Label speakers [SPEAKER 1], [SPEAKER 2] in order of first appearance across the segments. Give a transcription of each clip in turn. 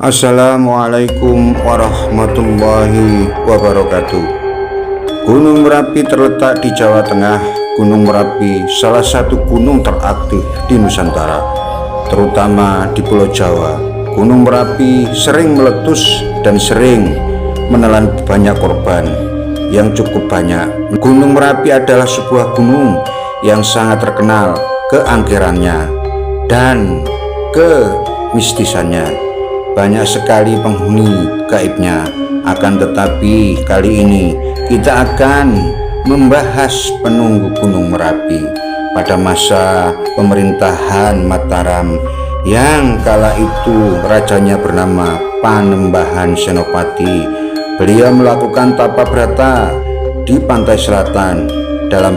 [SPEAKER 1] Assalamualaikum warahmatullahi wabarakatuh. Gunung Merapi terletak di Jawa Tengah. Gunung Merapi salah satu gunung teraktif di Nusantara, terutama di Pulau Jawa. Gunung Merapi sering meletus dan sering menelan banyak korban yang cukup banyak. Gunung Merapi adalah sebuah gunung yang sangat terkenal keangkerannya dan kemistisannya. Banyak sekali penghuni gaibnya. Akan tetapi kali ini kita akan membahas penunggu Gunung Merapi pada masa pemerintahan Mataram yang kala itu rajanya bernama Panembahan Senopati. Beliau melakukan tapa brata di pantai selatan. Dalam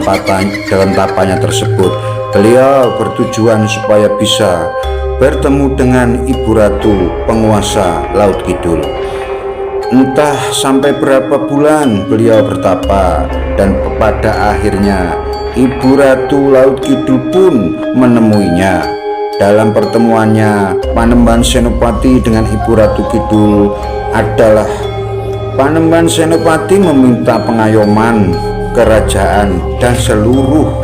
[SPEAKER 1] tapanya tersebut beliau bertujuan supaya bisa bertemu dengan Ibu Ratu penguasa Laut Kidul. Entah sampai berapa bulan beliau bertapa, dan pada akhirnya Ibu Ratu Laut Kidul pun menemuinya. Dalam pertemuannya Panembahan Senopati dengan Ibu Ratu Kidul adalah Panembahan Senopati meminta pengayoman kerajaan dan seluruh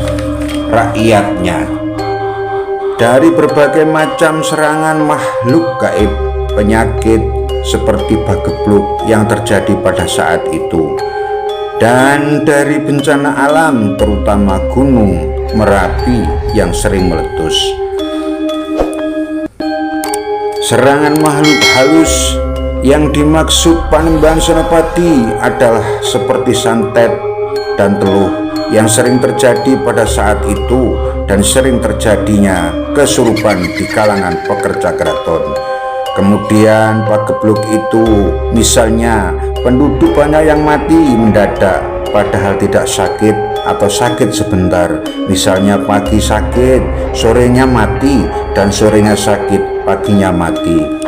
[SPEAKER 1] rakyatnya dari berbagai macam serangan makhluk gaib, penyakit seperti bagebluk yang terjadi pada saat itu, dan dari bencana alam terutama Gunung Merapi yang sering meletus. Serangan makhluk halus yang dimaksud Panembahan Senopati adalah seperti santet dan teluh yang sering terjadi pada saat itu, dan sering terjadinya kesurupan di kalangan pekerja keraton. Kemudian pagebluk itu misalnya penduduk banyak yang mati mendadak padahal tidak sakit atau sakit sebentar. Misalnya pagi sakit, sorenya mati, dan sorenya sakit, paginya mati.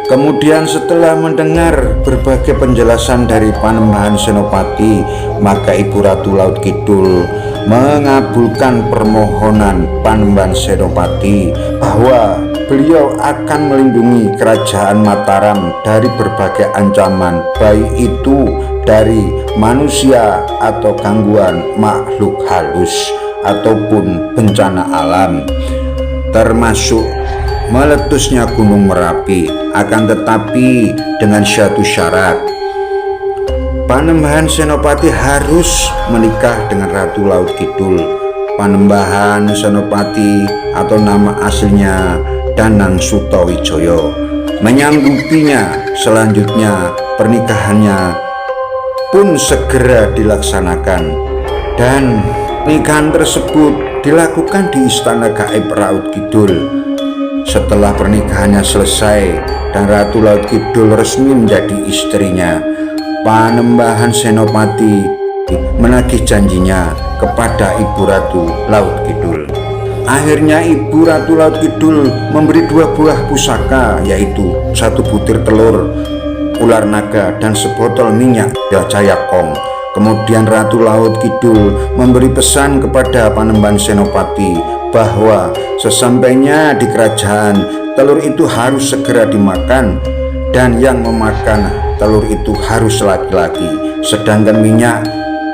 [SPEAKER 1] Kemudian setelah mendengar berbagai penjelasan dari Panembahan Senopati, maka Ibu Ratu Laut Kidul mengabulkan permohonan Panembahan Senopati bahwa beliau akan melindungi kerajaan Mataram dari berbagai ancaman, baik itu dari manusia atau gangguan makhluk halus ataupun bencana alam, termasuk meletusnya Gunung Merapi. Akan tetapi dengan satu syarat, Panembahan Senopati harus menikah dengan Ratu Laut Kidul. Panembahan Senopati atau nama aslinya Danang Sutawijaya menyanggupinya. Selanjutnya pernikahannya pun segera dilaksanakan, dan pernikahan tersebut dilakukan di Istana Gaib Laut Kidul. Setelah pernikahannya selesai dan Ratu Laut Kidul resmi menjadi istrinya, Panembahan Senopati menagih janjinya kepada Ibu Ratu Laut Kidul. Akhirnya Ibu Ratu Laut Kidul memberi 2 buah pusaka, yaitu 1 butir telur ular naga dan sebotol minyak Jayakong. Kemudian Ratu Laut Kidul memberi pesan kepada Panembahan Senopati bahwa sesampainya di kerajaan, telur itu harus segera dimakan, dan yang memakan telur itu harus laki-laki. Sedangkan minyak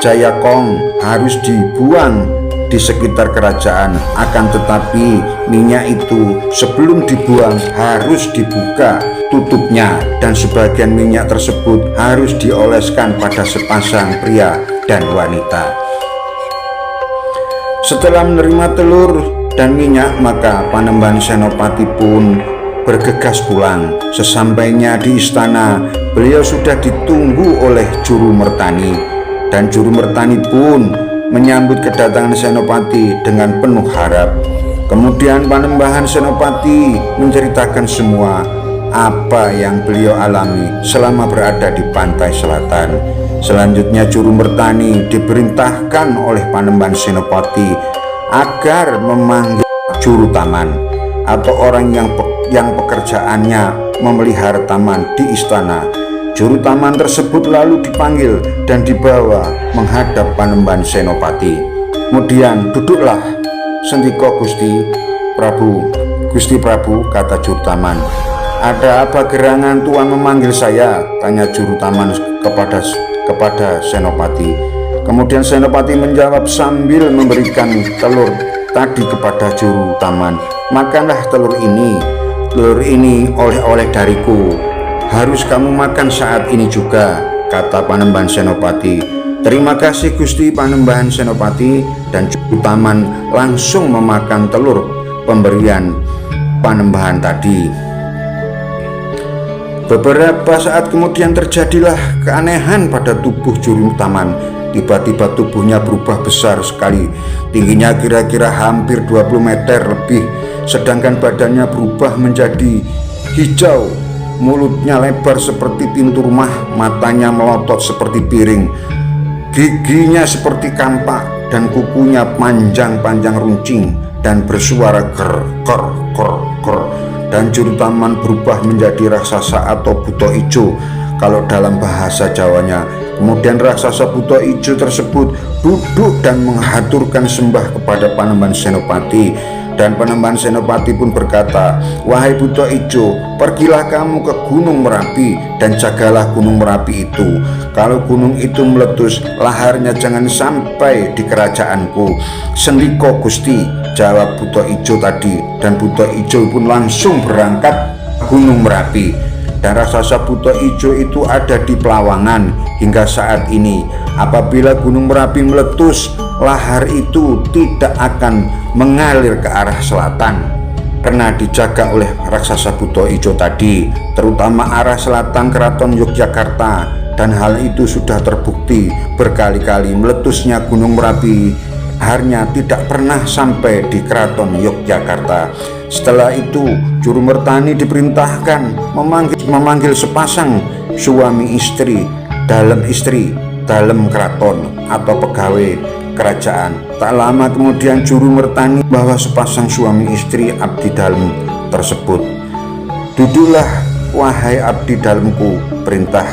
[SPEAKER 1] Jayakong harus dibuang di sekitar kerajaan. Akan tetapi minyak itu sebelum dibuang harus dibuka tutupnya, dan sebagian minyak tersebut harus dioleskan pada sepasang pria dan wanita. Setelah menerima telur dan minyak, maka Panembahan Senopati pun bergegas pulang. Sesampainya di istana, beliau sudah ditunggu oleh Juru Mertani, dan Juru Mertani pun menyambut kedatangan Senopati dengan penuh harap. Kemudian Panembahan Senopati menceritakan semua apa yang beliau alami selama berada di pantai selatan. Selanjutnya Juru Mertani diperintahkan oleh Panembahan Senopati agar memanggil juru taman atau orang yang pekerjaannya memelihara taman di istana. Juru taman tersebut lalu dipanggil dan dibawa menghadap Panembahan Senopati. Kemudian, "Duduklah, sendika Gusti Prabu, kata juru taman. "Ada apa gerangan Tuan memanggil saya?" tanya juru taman kepada Senopati. Kemudian Senopati menjawab sambil memberikan telur tadi kepada juru taman. "Makanlah telur ini. Telur ini oleh-oleh dariku. Harus kamu makan saat ini juga," kata Panembahan Senopati. "Terima kasih Gusti Panembahan Senopati," dan juru taman langsung memakan telur pemberian Panembahan tadi. Beberapa saat kemudian terjadilah keanehan pada tubuh juru taman. Tiba-tiba tubuhnya berubah besar sekali. Tingginya kira-kira hampir 20 meter lebih, sedangkan badannya berubah menjadi hijau. Mulutnya lebar seperti pintu rumah, matanya melotot seperti piring, giginya seperti kampak, dan kukunya panjang-panjang runcing dan bersuara ger ger ger ger. Dan juru taman berubah menjadi raksasa atau buto ijo kalau dalam bahasa Jawanya. Kemudian raksasa buto ijo tersebut duduk dan menghaturkan sembah kepada Panembahan Senopati. Dan Panembahan Senopati pun berkata, "Wahai buto ijo, pergilah kamu ke Gunung Merapi dan jagalah Gunung Merapi itu. Kalau gunung itu meletus, laharnya jangan sampai di kerajaanku." "Sendiko Gusti," jawab buto ijo tadi. Dan buto ijo pun langsung berangkat ke Gunung Merapi. Dan raksasa buto ijo itu ada di Pelawangan hingga saat ini. Apabila Gunung Merapi meletus, lahar itu tidak akan mengalir ke arah selatan karena dijaga oleh raksasa buto ijo tadi, terutama arah selatan Keraton Yogyakarta. Dan hal itu sudah terbukti berkali-kali. Meletusnya Gunung Merapi, laharnya tidak pernah sampai di Keraton Yogyakarta. Setelah itu Juru Mertani diperintahkan memanggil sepasang suami istri dalam keraton atau pegawai kerajaan. Tak lama kemudian Juru Mertani membawa sepasang suami istri abdi dalem tersebut. "Duduklah wahai abdi dalemku," perintah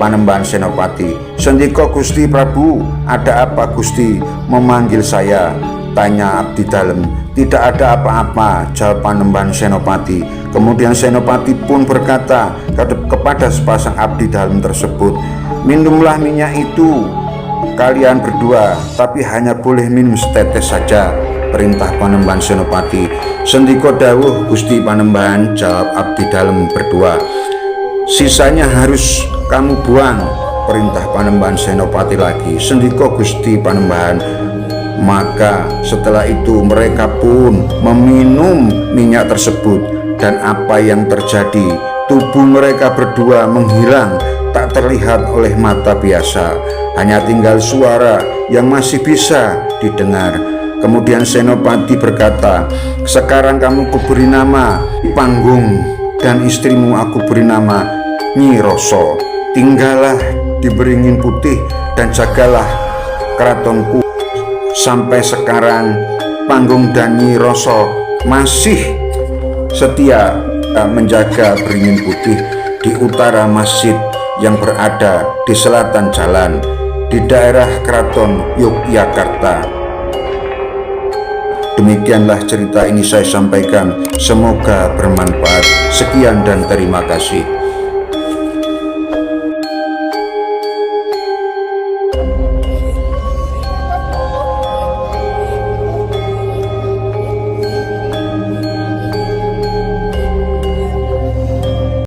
[SPEAKER 1] Panembahan Senopati. "Sendika Gusti Prabu." "Ada apa Gusti memanggil saya?" tanya abdi dalem. "Tidak ada apa-apa," jawab Panembahan Senopati. Kemudian Senopati pun berkata kepada sepasang abdi dalem tersebut, "Minumlah minyak itu kalian berdua, tapi hanya boleh minum setetes saja," perintah Panembahan Senopati. "Sendika dawuh Gusti Panembahan," jawab abdi dalem berdua. "Sisanya harus kamu buang," perintah Panembahan Senopati lagi. "Sendika Gusti Panembahan." Maka setelah itu mereka pun meminum minyak tersebut. Dan apa yang terjadi? Tubuh mereka berdua menghilang, tak terlihat oleh mata biasa. Hanya tinggal suara yang masih bisa didengar. Kemudian Senopati berkata, "Sekarang kamu kuberi nama Panggung, dan istrimu aku beri nama Nyi Roso. Tinggallah di Beringin Putih dan jagalah keratonku." Sampai sekarang Panggung dan Nyi Roso masih setia menjaga Beringin Putih di utara masjid yang berada di selatan jalan di daerah Keraton Yogyakarta. Demikianlah cerita ini saya sampaikan, semoga bermanfaat. Sekian dan terima kasih.